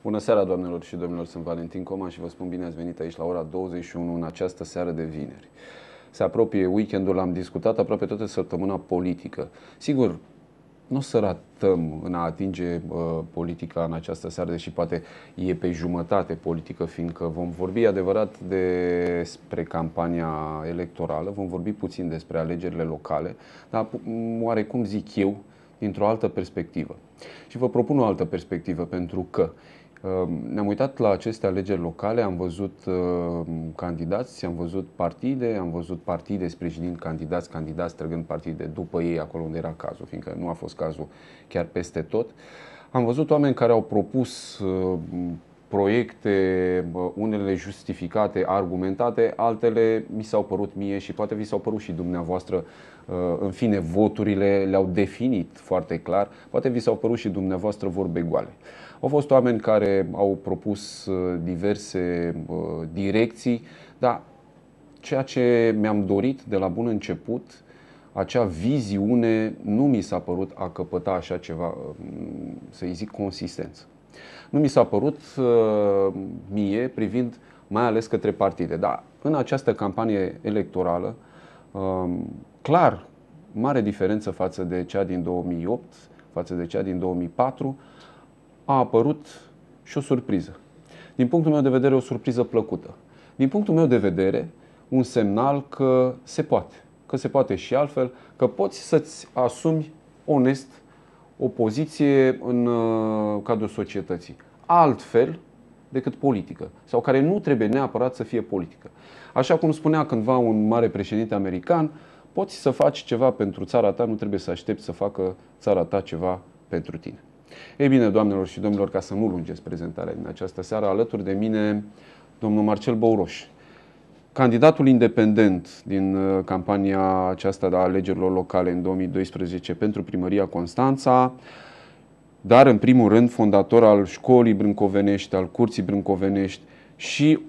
Bună seara, doamnelor și domnilor, sunt Valentin Coma și vă spun bine ați venit aici la ora 21 în această seară de vineri. Se apropie weekendul, am discutat aproape toată săptămâna politică. Sigur, nu o să ratăm în a atinge politica în această seară, deși poate e pe jumătate politică, fiindcă vom vorbi adevărat despre campania electorală, vom vorbi puțin despre alegerile locale, dar oarecum zic eu, dintr-o altă perspectivă. Și vă propun o altă perspectivă, pentru că ne-am uitat la aceste alegeri locale, am văzut candidați, am văzut partide sprijinind candidați trăgând partide după ei acolo unde era cazul, fiindcă nu a fost cazul chiar peste tot. Am văzut oameni care au propus proiecte, unele justificate, argumentate, altele mi s-au părut mie și poate vi s-au părut și dumneavoastră, în fine, voturile le-au definit foarte clar, poate vi s-au părut și dumneavoastră vorbe goale. Au fost oameni care au propus diverse direcții, dar ceea ce mi-am dorit de la bun început, acea viziune, nu mi s-a părut a căpăta așa ceva, să-i zic, consistență. Nu mi s-a părut mie, privind mai ales către partide. Dar în această campanie electorală, clar, mare diferență față de cea din 2008, față de cea din 2004, a apărut și o surpriză. Din punctul meu de vedere, o surpriză plăcută. Din punctul meu de vedere, un semnal că se poate. Că se poate și altfel, că poți să-ți asumi onest o poziție în cadrul societății. Altfel decât politică. Sau care nu trebuie neapărat să fie politică. Așa cum spunea cândva un mare președinte american, poți să faci ceva pentru țara ta, nu trebuie să aștepți să facă țara ta ceva pentru tine. Ei bine, doamnelor și domnilor, ca să nu lungesc prezentarea din această seară, alături de mine domnul Marcel Băuroș, candidatul independent din campania aceasta de alegerilor locale în 2012 pentru Primăria Constanța, dar în primul rând fondator al Școlii Brâncovenești, al Curții Brâncovenești și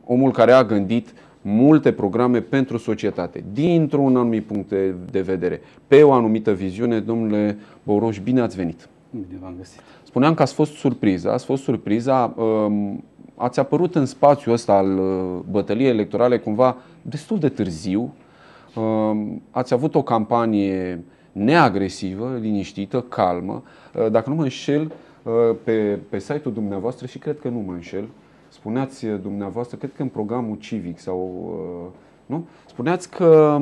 omul care a gândit multe programe pentru societate, dintr-un anumit punct de vedere, pe o anumită viziune. Domnule Băuroș, bine ați venit! Bine v-am găsit! Spuneam că ați fost surpriza, ați apărut în spațiul ăsta al bătăliei electorale cumva destul de târziu, ați avut o campanie neagresivă, liniștită, calmă, dacă nu mă înșel, pe site-ul dumneavoastră, și cred că nu mă înșel, spuneați dumneavoastră, cred că în programul civic sau nu? Spuneați că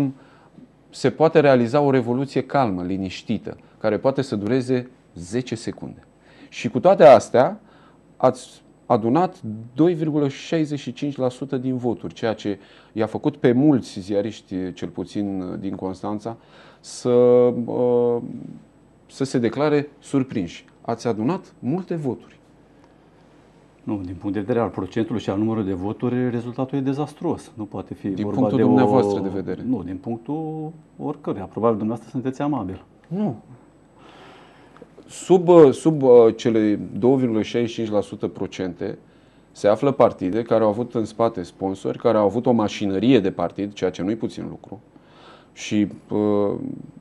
se poate realiza o revoluție calmă, liniștită, care poate să dureze 10 secunde. Și cu toate astea ați adunat 2,65% din voturi, ceea ce i-a făcut pe mulți ziariști, cel puțin din Constanța, să se declare surprinși. Ați adunat multe voturi. Nu, din punct de vedere al procentului și al numărului de voturi, rezultatul e dezastruos. Nu poate fi din vorba punctul de dumneavoastră de vedere. Nu, din punctul oricăruia. Probabil dumneavoastră sunteți amabil. Nu. Sub cele 2,65% procente se află partide care au avut în spate sponsori, care au avut o mașinărie de partid, ceea ce nu-i puțin lucru. Și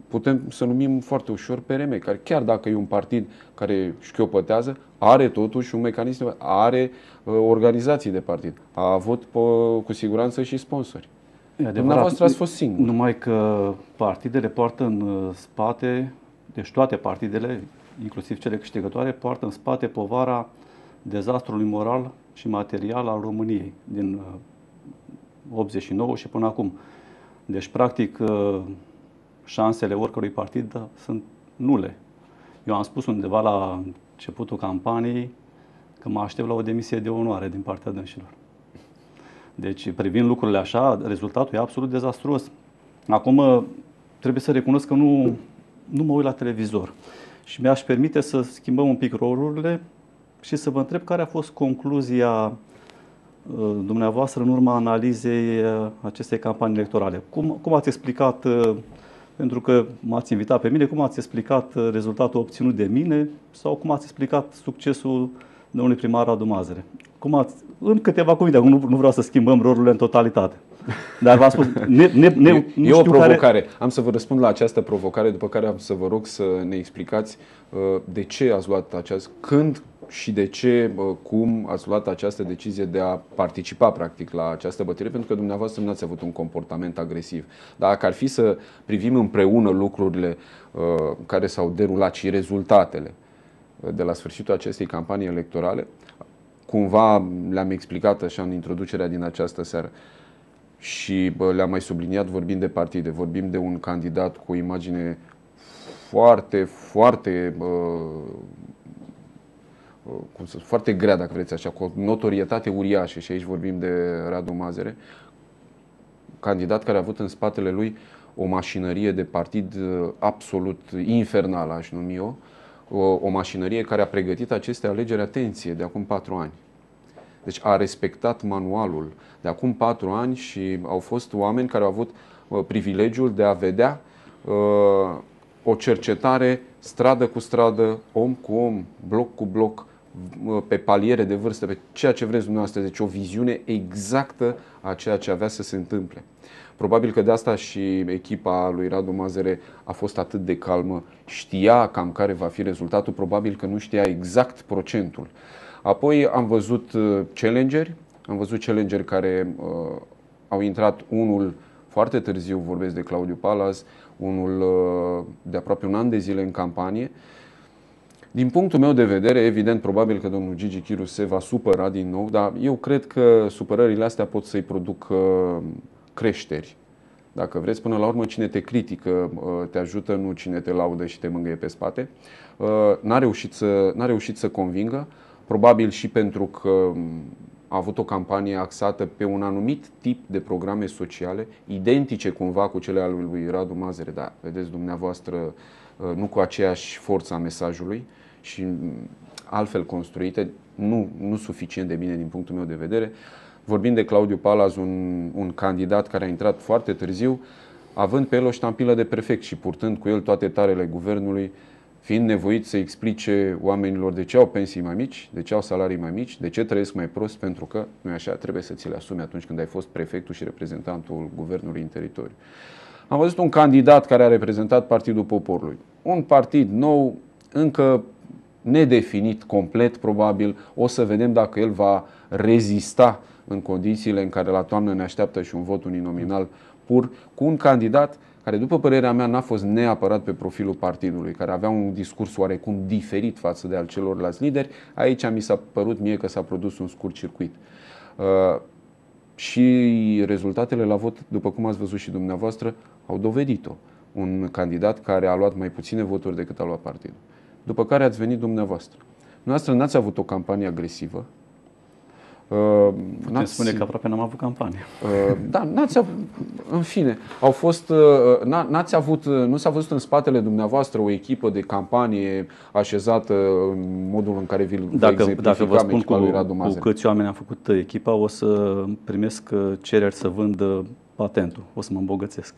putem să numim foarte ușor PRM, care chiar dacă e un partid care șchiopătează, are totuși un mecanism, are organizații de partid. A avut cu siguranță și sponsori. Dumneavoastră ați fost singur. Numai că partidele poartă în spate, deci toate partidele, inclusiv cele câștigătoare, poartă în spate povara dezastrului moral și material al României din 89 și până acum. Deci, practic, șansele oricărui partid sunt nule. Eu am spus undeva la începutul campaniei că mă aștept la o demisie de onoare din partea dânșilor. Deci, privind lucrurile așa, rezultatul e absolut dezastruos. Acum, trebuie să recunosc că nu mă uit la televizor și mi-aș permite să schimbăm un pic rolurile și să vă întreb care a fost concluzia dumneavoastră în urma analizei acestei campanii electorale. Cum ați explicat, pentru că m-ați invitat pe mine, cum ați explicat rezultatul obținut de mine sau cum ați explicat succesul domnului primar Radu Mazăre. În câteva cuvinte, nu vreau să schimbăm rolurile în totalitate. Dar v-am spus, e o provocare. Am să vă răspund la această provocare, după care am să vă rog să ne explicați de ce ați luat această, când și de ce, cum ați luat această decizie de a participa practic la această bătălie, pentru că dumneavoastră nu ați avut un comportament agresiv. Dacă ar fi să privim împreună lucrurile care s-au derulat și rezultatele de la sfârșitul acestei campanii electorale, cumva le-am explicat așa în introducerea din această seară. Și le-am mai subliniat, vorbim de partide, vorbim de un candidat cu o imagine foarte, foarte, foarte grea, dacă vreți așa, cu o notorietate uriașă, și aici vorbim de Radu Mazăre, candidat care a avut în spatele lui o mașinărie de partid absolut infernală, aș numi eu, o mașinărie care a pregătit aceste alegeri, atenție, de acum 4 ani. Deci a respectat manualul de acum 4 ani și au fost oameni care au avut privilegiul de a vedea o cercetare stradă cu stradă, om cu om, bloc cu bloc, pe paliere de vârstă, pe ceea ce vreți dumneavoastră. Deci o viziune exactă a ceea ce avea să se întâmple. Probabil că de asta și echipa lui Radu Mazăre a fost atât de calmă, știa cam care va fi rezultatul, probabil că nu știa exact procentul. Apoi am văzut challengeri care au intrat, unul foarte târziu, vorbesc de Claudiu Palas, unul de aproape un an de zile în campanie. Din punctul meu de vedere, evident, probabil că domnul Gigi Chiru se va supăra din nou, dar eu cred că supărările astea pot să-i produc creșteri. Dacă vreți, până la urmă, cine te critică te ajută, nu cine te laudă și te mângâie pe spate. N-a reușit să convingă, probabil și pentru că a avut o campanie axată pe un anumit tip de programe sociale, identice cumva cu cele ale lui Radu Mazăre, dar vedeți dumneavoastră, nu cu aceeași forță a mesajului și altfel construite, nu suficient de bine din punctul meu de vedere. Vorbim de Claudiu Palas, un candidat care a intrat foarte târziu, având pe el o ștampilă de prefect și purtând cu el toate tarele guvernului, fiind nevoit să explice oamenilor de ce au pensii mai mici, de ce au salarii mai mici, de ce trăiesc mai prost, pentru că, nu așa, trebuie să ți le asumi atunci când ai fost prefectul și reprezentantul guvernului în teritoriu. Am văzut un candidat care a reprezentat Partidul Poporului. Un partid nou, încă nedefinit complet, probabil. O să vedem dacă el va rezista în condițiile în care la toamnă ne așteaptă și un vot uninominal pur, cu un candidat care, după părerea mea, n-a fost neapărat pe profilul partidului, care avea un discurs oarecum diferit față de al celorlalți lideri. Aici mi s-a părut mie că s-a produs un scurt circuit. Și rezultatele la vot, după cum ați văzut și dumneavoastră, au dovedit-o. Un candidat care a luat mai puține voturi decât a luat partidul. După care ați venit dumneavoastră. Dumneavoastră n-ați avut o campanie agresivă. Putem spune că aproape n-am avut campanie. Da, n-ați avut, în fine, nu s-a văzut în spatele dumneavoastră o echipă de campanie așezată în modul în care vi-l Dacă vă spun cu câți oameni am făcut echipa, o să primesc cereri să vând patentul, o să mă îmbogățesc.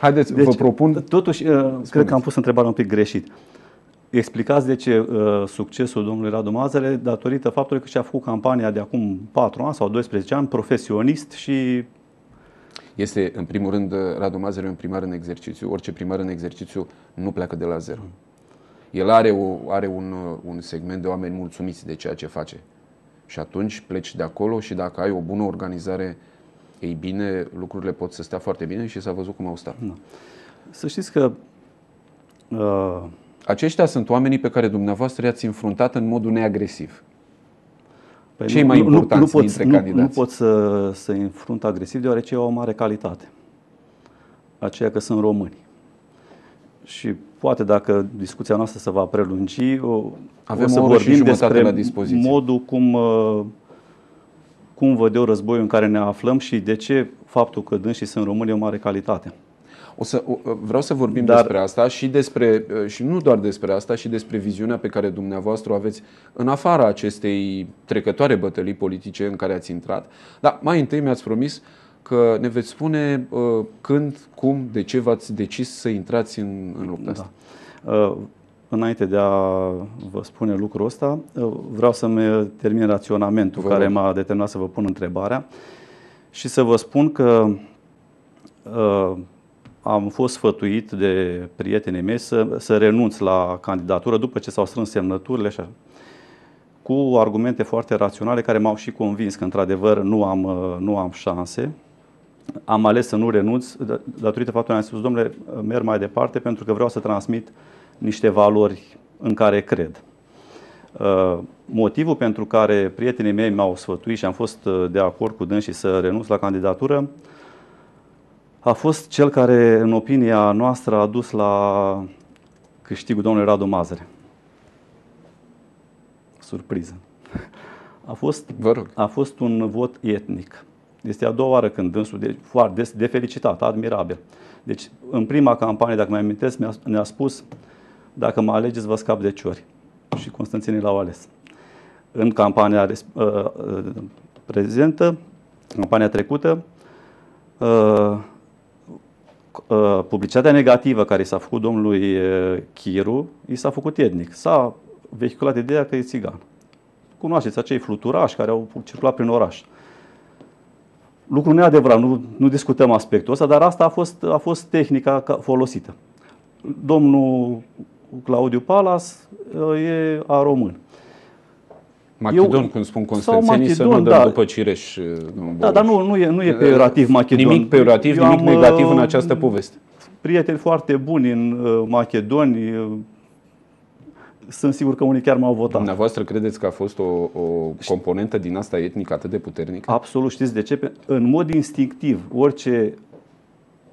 Haideți, vă propun... Totuși, cred că am pus întrebarea un pic greșit. Explicați de ce succesul domnului Radu Mazăre datorită faptului că și-a făcut campania de acum 4 ani sau 12 ani, profesionist și... Este, în primul rând, Radu Mazăre un primar în exercițiu. Orice primar în exercițiu nu pleacă de la zero. El are un segment de oameni mulțumiți de ceea ce face. Și atunci pleci de acolo și dacă ai o bună organizare, ei bine, lucrurile pot să stea foarte bine și s-a văzut cum au stat. Da. Să știți că... Aceștia sunt oamenii pe care dumneavoastră i-ați înfruntat în modul neagresiv. Păi cei mai importanți dintre candidați. Nu pot să înfrunt agresiv, deoarece au o mare calitate. Aceea că sunt români. Și poate dacă discuția noastră se va prelungi, avem o să vorbim despre la dispoziție. Modul cum văd eu războiul în care ne aflăm și de ce faptul că dânsii sunt români e o mare calitate. Vreau să vorbim despre asta și nu doar despre asta, și despre viziunea pe care dumneavoastră o aveți în afara acestei trecătoare bătălii politice în care ați intrat. Dar mai întâi mi-ați promis că ne veți spune când, cum, de ce v-ați decis să intrați în lupta asta. înainte de a vă spune lucrul ăsta, vreau să-mi termin raționamentul care m-a determinat să vă pun întrebarea și să vă spun că am fost sfătuit de prietenii mei să renunț la candidatură după ce s-au strâns semnăturile și așa, cu argumente foarte raționale care m-au și convins că într-adevăr nu am șanse. Am ales să nu renunț datorită faptului că am spus, domnule, merg mai departe pentru că vreau să transmit niște valori în care cred. Motivul pentru care prietenii mei m-au sfătuit și am fost de acord cu dânsii să renunț la candidatură a fost cel care, în opinia noastră, a dus la câștigul domnului Radu Mazăre. Surpriză. A fost un vot etnic. Este a doua oară când dânsul, de felicitat, admirabil. Deci, în prima campanie, dacă mă amintesc, ne-a spus, dacă mă alegeți, vă scap de ciori. Și constanțenii l-au ales. În campania prezentă, campania trecută, publicitatea negativă care s-a făcut domnului Chiru, i s-a făcut etnic. S-a vehiculat ideea că e țigan. Cunoașteți acei fluturași care au circulat prin oraș. Lucru neadevărat, nu discutăm aspectul ăsta, dar asta a fost tehnica folosită. Domnul Claudiu Palas e a român. Macedon, cum spun constanțenii, să nu dăm după cireș. Da, dar nu e peiorativ Macedon. Nimic peiorativ, nimic negativ în această poveste. Prieteni foarte buni în Macedoni. Sunt sigur că unii chiar m-au votat. Dumneavoastră credeți că a fost o componentă din asta etnică atât de puternică? Absolut. Știți de ce? În mod instinctiv, orice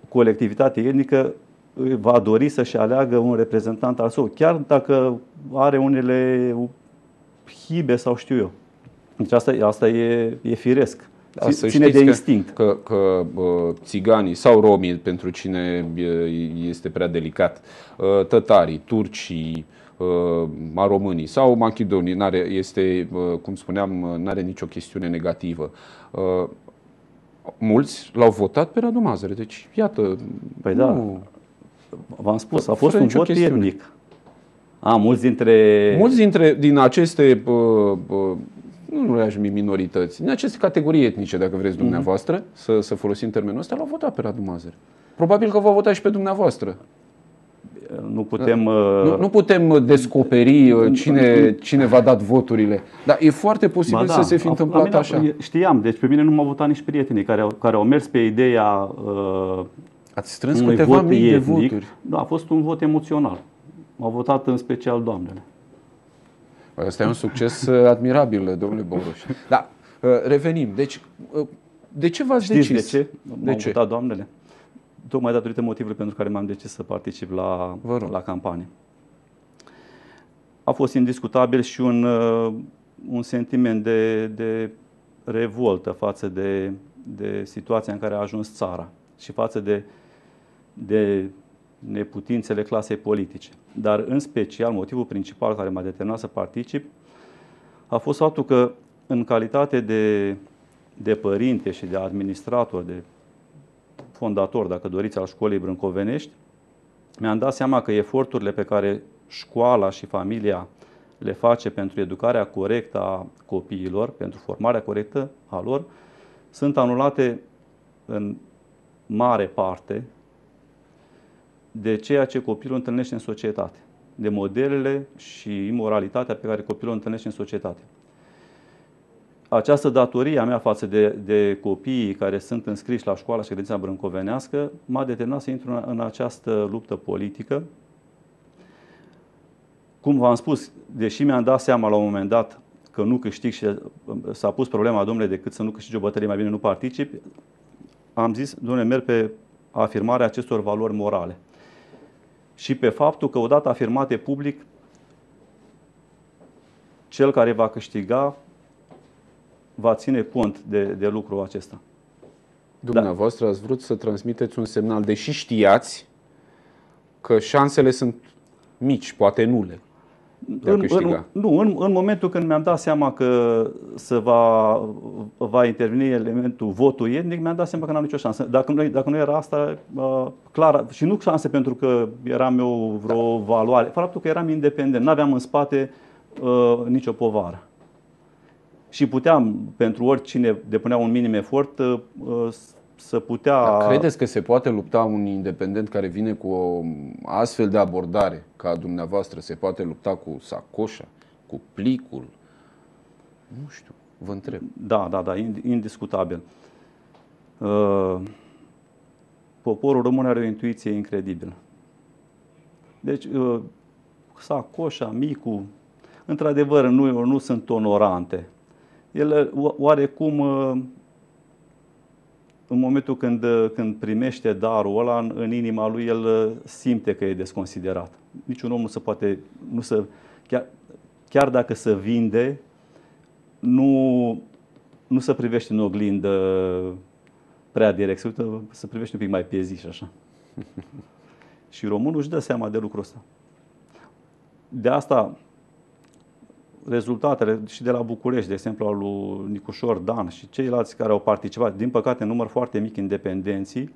colectivitate etnică va dori să-și aleagă un reprezentant al său, chiar dacă are unele hibe sau știu eu. Deci asta e firesc. Ține de instinct. Că țiganii sau romii, pentru cine este prea delicat, tătarii, turcii, românii sau macedonii, cum spuneam, n-are nicio chestiune negativă. Mulți l-au votat pe Radu Mazăre. Deci, iată. Păi da, v-am spus, a fost un vot etnic. Mulți din aceste, nu le-aș numi minorități, din aceste categorii etnice, dacă vreți dumneavoastră, să folosim termenul ăsta, l-au votat pe Radu Mazăre. Probabil că v-au votat și pe dumneavoastră. Nu putem descoperi cine v-a dat voturile, dar e foarte posibil să se fi întâmplat așa. Știam, deci pe mine nu m-au votat nici prietenii care au mers pe ideea Ați strâns câteva mii de voturi. Da, a fost un vot emoțional. M-au votat în special doamnele. Asta e un succes admirabil, domnule Bouroș. Da, revenim. Deci, de ce v-ați decis? De ce m-au votat doamnele? Tocmai datorită motivului pentru care m-am decis să particip la campanie. A fost indiscutabil și un sentiment de revoltă față de situația în care a ajuns țara și față de neputințele clasei politice. Dar în special, motivul principal care m-a determinat să particip a fost faptul că în calitate de părinte și de administrator, de fondator, dacă doriți, al școlii brâncovenești, mi-am dat seama că eforturile pe care școala și familia le face pentru educarea corectă a copiilor, pentru formarea corectă a lor, sunt anulate în mare parte de ceea ce copilul întâlnește în societate, de modelele și imoralitatea pe care copilul o întâlnește în societate. Această datorie a mea față de copiii care sunt înscriși la școala și grădinița brâncovenească m-a determinat să intru în această luptă politică. Cum v-am spus, deși mi-am dat seama la un moment dat că nu câștig și s-a pus problema, domnule, decât să nu câștigi o bătălie, mai bine nu particip, am zis, domnule, merg pe afirmarea acestor valori morale. Și pe faptul că odată afirmate public, cel care va câștiga va ține cont de lucrul acesta. Dumneavoastră ați vrut să transmiteți un semnal, deși știați că șansele sunt mici, poate nule. de a câștiga? În momentul când mi-am dat seama că va interveni elementul votul etnic, mi-am dat seama că n-am nicio șansă. Dacă nu era asta, clar, și nu șanse pentru că eram eu vreo valoare, faptul că eram independent, n-aveam în spate nicio povară. Și puteam, pentru oricine depunea un minim efort, să putea... Dar credeți că se poate lupta un independent care vine cu o astfel de abordare ca dumneavoastră? Se poate lupta cu sacoșa, cu plicul? Nu știu, vă întreb. Da, indiscutabil. Poporul român are o intuiție incredibilă. Deci, sacoșa, micul, într-adevăr, nu sunt onorante. Ele, oarecum, în momentul când primește darul ăla, în inima lui, el simte că e desconsiderat. Niciun om nu se poate, chiar dacă se vinde, nu se privește în oglindă prea direct, se privește un pic mai pe zi și așa. Și românul își dă seama de lucrul ăsta. De asta, rezultatele și de la București, de exemplu, al lui Nicușor Dan și ceilalți care au participat, din păcate, în număr foarte mic independenții,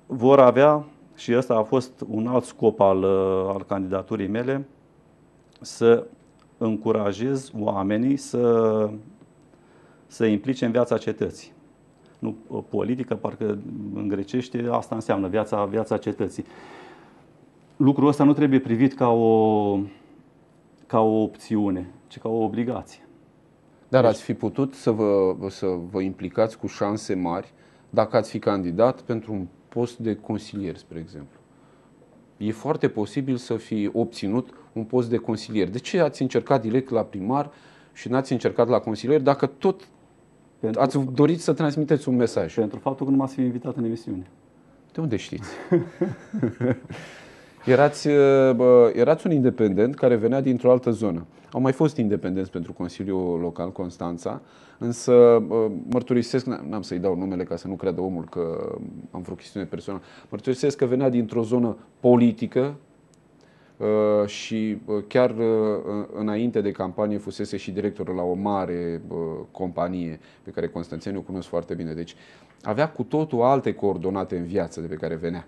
vor avea, și ăsta a fost un alt scop al candidaturii mele, să încurajez oamenii să implice în viața cetății. Nu politică, parcă în grecește asta înseamnă viața cetății. Lucrul ăsta nu trebuie privit ca o opțiune, ci ca o obligație. Dar ați fi putut să vă implicați cu șanse mari dacă ați fi candidat pentru un post de consilier, spre exemplu. E foarte posibil să fi obținut un post de consilier. De ce ați încercat direct la primar și n-ați încercat la consilier dacă tot ați dorit să transmiteți un mesaj? Pentru faptul că nu m-ați fi invitat în emisiune. De unde știți? Erați un independent care venea dintr-o altă zonă. Au mai fost independenți pentru Consiliul Local Constanța, însă mărturisesc, n-am să-i dau numele ca să nu creadă omul că am vreo chestiune personală, mărturisesc că venea dintr-o zonă politică și chiar înainte de campanie fusese și directorul la o mare companie pe care constanțenii o cunosc foarte bine. Deci avea cu totul alte coordonate în viață de pe care venea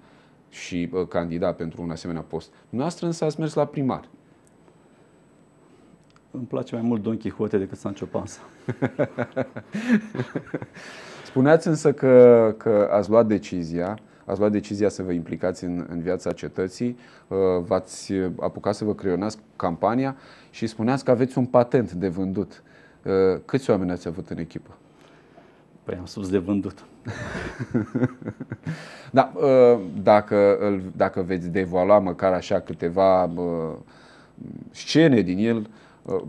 și candida pentru un asemenea post. Noastră însă ați mers la primar. Îmi place mai mult Don Quixote decât Sancho Panza. Spuneați însă că ați luat decizia să vă implicați în viața cetății, v-ați apucat să vă creionați campania și spuneați că aveți un patent de vândut. Câți oameni ați avut în echipă? Păi am spus de vândut. Da, dacă veți devalua măcar așa câteva scene din el,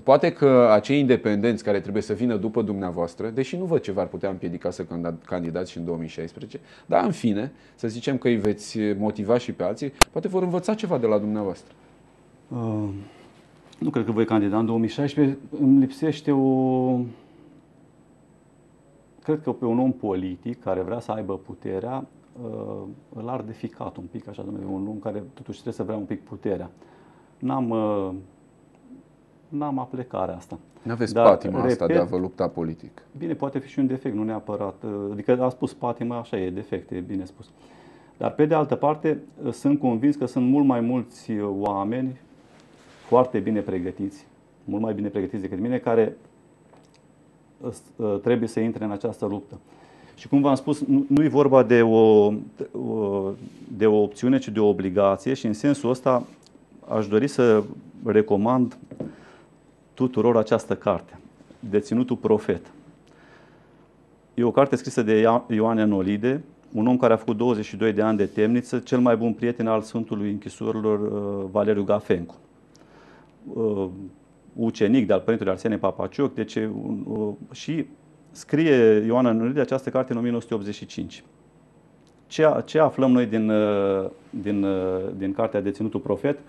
poate că acei independenți care trebuie să vină după dumneavoastră, deși nu văd ce v-ar putea împiedica să candidați și în 2016, dar în fine, să zicem că îi veți motiva și pe alții, poate vor învăța ceva de la dumneavoastră. Nu cred că voi candida în 2016. Îmi lipsește cred că pe un om politic care vrea să aibă puterea, îl arde ficat un pic, așa, un om care totuși trebuie să vrea un pic puterea. N-am aplecarea asta. N-aveți patima asta de a vă lupta politic. Bine, poate fi și un defect, nu neapărat. Adică a spus patima, așa e, defect, e bine spus. Dar pe de altă parte, sunt convins că sunt mult mai mulți oameni foarte bine pregătiți, mult mai bine pregătiți decât mine, care trebuie să intre în această luptă. Și cum v-am spus, nu e vorba de o opțiune, ci de o obligație și în sensul ăsta aș dori să recomand tuturor această carte, Deținutul Profet. E o carte scrisă de Ioan Enolide, un om care a făcut 22 de ani de temniță, cel mai bun prieten al Sfântului Închisorilor Valeriu Gafencu. Ucenic de al Părintelui Arsenie Papacioc, deci și scrie Ioan Enolide această carte în 1985. Ce aflăm noi din cartea Deținutul Profet?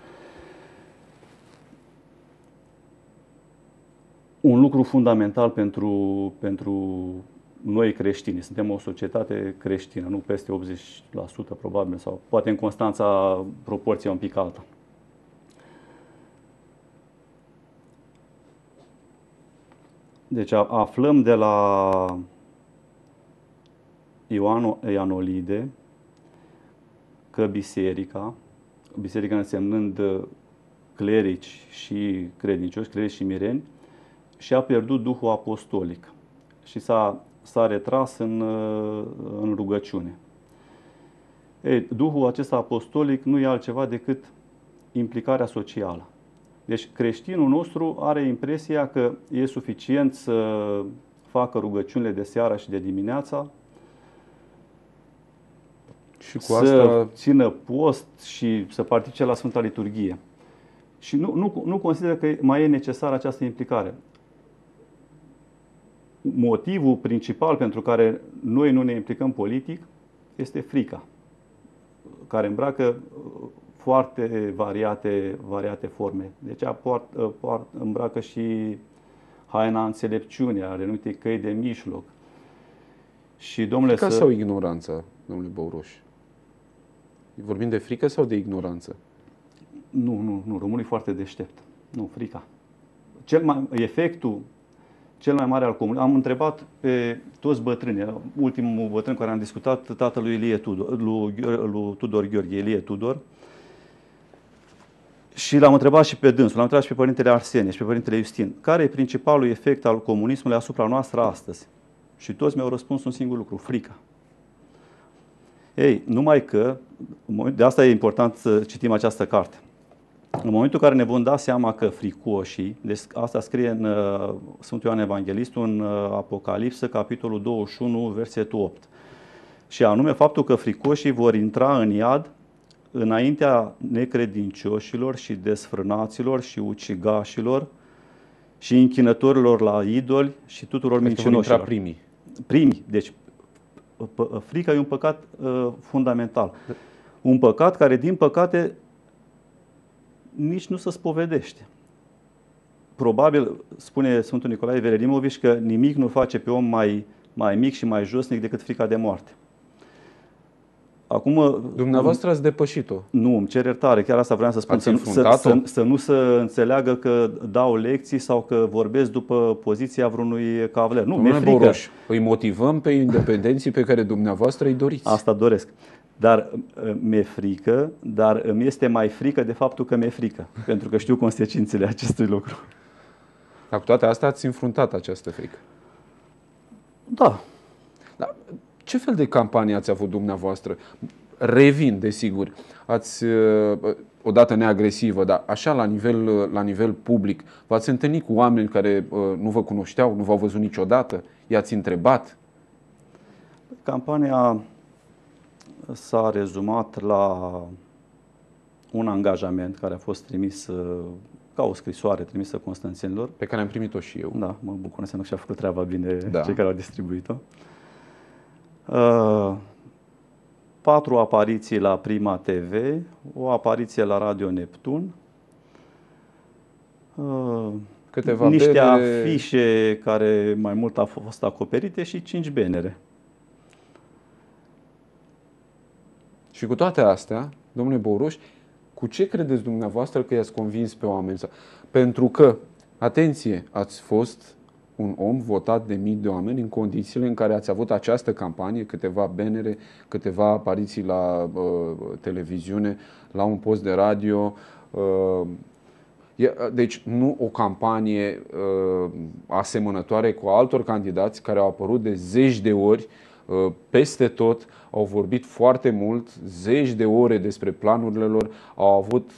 Un lucru fundamental pentru noi creștini. Suntem o societate creștină, nu peste 80% probabil, sau poate în Constanța proporția un pic alta. Deci aflăm de la Ioan Ianolide că biserica însemnând clerici și credincioși, clerici și mireni, și-a pierdut Duhul apostolic și s-a retras în rugăciune. Ei, Duhul acesta apostolic nu e altceva decât implicarea socială. Deci creștinul nostru are impresia că e suficient să facă rugăciunile de seară și de dimineața, Și cu să asta țină post și să participe la Sfânta Liturghie. Și nu consideră că mai e necesară această implicare. Motivul principal pentru care noi nu ne implicăm politic este frica, care îmbracă foarte variate forme. Deci îmbracă și haina înțelepciunii, are anumite căi de mijloc. Și, domnule, frica sau ignoranța, domnule Băuroș? Vorbim de frică sau de ignoranță? Nu, românul e foarte deștept. Nu, frica. Efectul cel mai mare al comunismului. Am întrebat pe toți bătrânii. Ultimul bătrân cu care am discutat, tatălui lui Tudor Gheorghe, Ilie Tudor. Și l-am întrebat și pe dânsul, l-am întrebat și pe părintele Arsenie și pe părintele Iustin. Care e principalul efect al comunismului asupra noastră astăzi? Și toți mi-au răspuns un singur lucru: frica. Ei, numai că, de asta e important să citim această carte. În momentul în care ne vom da seama că fricoșii, deci asta scrie în Sfântul Ioan Evanghelistul, în Apocalipsă, capitolul 21, versetul 8. Și anume faptul că fricoșii vor intra în iad înaintea necredincioșilor și desfrânaților și ucigașilor și închinătorilor la idoli și tuturor mincinoșilor. Primii. Deci frica e un păcat fundamental. Un păcat care, din păcate, nici nu se spovedește. Probabil, spune Sfântul Nicolae Velerimovici, că nimic nu face pe om mai mic și mai josnic decât frica de moarte. Acum, dumneavoastră ați depășit-o. Nu, îmi cer iertare, chiar asta vreau să spun. Să nu se înțeleagă că dau lecții sau că vorbesc după poziția vreunui cavalier. Nu, mi-e frică. Boroș, îi motivăm pe independenții pe care dumneavoastră îi doriți. Asta doresc. Dar mi-e frică, dar îmi este mai frică de faptul că mi-e frică, pentru că știu consecințele acestui lucru. Dar cu toate astea ați înfruntat această frică. Da. Dar ce fel de campanie ați avut dumneavoastră? Revin, desigur. Ați, odată neagresivă, dar așa la nivel public, v-ați întâlnit cu oameni care nu vă cunoșteau, nu v-au văzut niciodată? I-ați întrebat? Campania s-a rezumat la un angajament care a fost trimis ca o scrisoare trimisă constanțenilor. Pe care am primit-o și eu. Da, mă bucur, înseamnă că și-a făcut treaba bine da. Cei care au distribuit-o. 4 apariții la Prima TV, o apariție la Radio Neptun, niște afișe care mai mult au fost acoperite și 5 benere. Și cu toate astea, domnule Băuroș, cu ce credeți dumneavoastră că i-ați convins pe oameni? Pentru că, atenție, ați fost un om votat de mii de oameni în condițiile în care ați avut această campanie, câteva benere, câteva apariții la televiziune, la un post de radio. Deci nu o campanie asemănătoare cu altor candidați care au apărut de zeci de ori peste tot, au vorbit foarte mult, zeci de ore despre planurile lor, au avut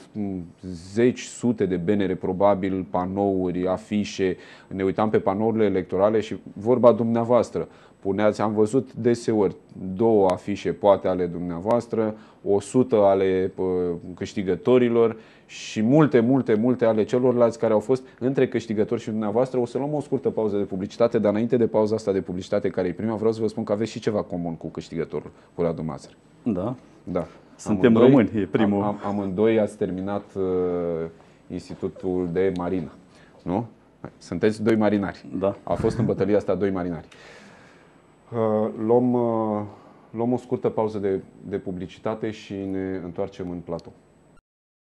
zeci, sute de benere, probabil, panouri, afișe. Ne uitam pe panourile electorale și vorba dumneavoastră. Puneați, am văzut deseori 2 afișe, poate ale dumneavoastră, 100 ale câștigătorilor și multe ale celorlalți care au fost între câștigători și dumneavoastră. O să luăm o scurtă pauză de publicitate, dar înainte de pauza asta de publicitate, care e prima, vreau să vă spun că aveți și ceva comun cu câștigătorul, cu Radu Mazăr. Da? Da. Suntem români, e primul. Amândoi ați terminat Institutul de Marină, nu? Sunteți 2 marinari. Da. A fost în bătălia asta 2 marinari. Luăm o scurtă pauză de publicitate și ne întoarcem în platou.